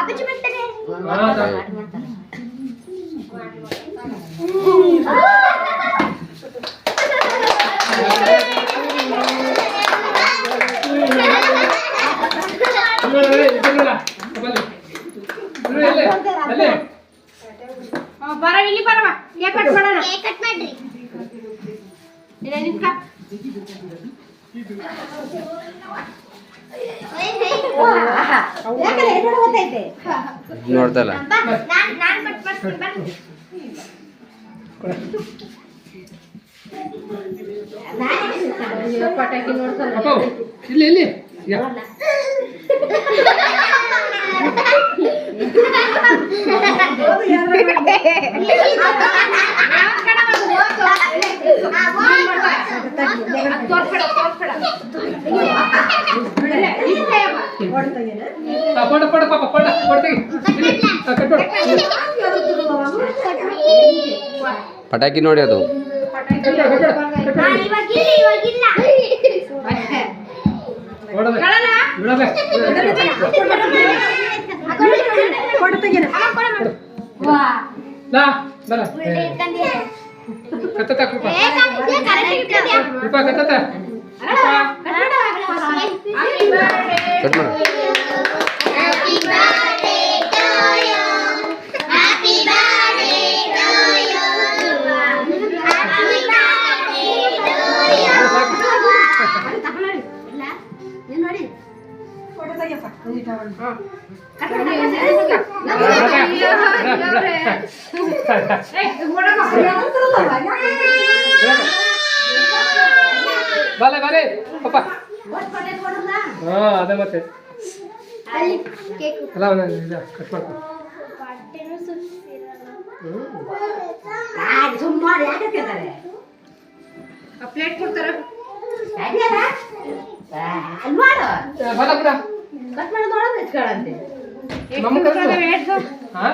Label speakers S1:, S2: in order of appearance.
S1: ಅಪ್ಪಚ್ಚಿ ಮಾಡ್ತಾರೆ
S2: ಬರ ಇಲ್ಲಿ ಬರವ ಕೇಕ್ ಕಟ್ ಮಾಡೋಣ
S1: ಕೇಕ್ ಕಟ್ ಮಾಡ್ರಿ
S2: ಇಲ್ಲ ನಿಂತ್ಕ
S3: ನೋಡ್ತಲ್ಲ
S1: ನಾನು ಕಟ್ ಮಾಡ್ತೀನಿ ಬನ್ನಿ
S2: ಪಟಾಕಿ ನೋಡ್ತಾನೆ
S4: ಅಪ್ಪ ಇಲ್ಲಿ ಇಲ್ಲಿ ಪಡ ಪಡ ಪಾಪ ಪಡ ಕೊಡ್ತೀವಿ
S3: ಪಟಾಕಿ ನೋಡಿ ಅದು
S1: ಇವಾಗಿಲ್ಲ
S3: ಕಟ್ ಮಾಡು
S4: ಬಾಲೆ ಬಾಲೆ ಪಾಪ ಹಾ ಅದೇ ಮತ್ತೆ ಅಲ್ಲ ಕಟ್ ಮಾಡ್ಕೊ
S2: ಪ್ಲೇಟ್ ಕೊಡ್ತಾರ
S4: ಬಾಲ ಬಿಡ
S2: ಕಟ್ ಮಾಡೋದು
S4: ನಮ್ಮ
S2: ರೇಟ್
S4: ಹಾ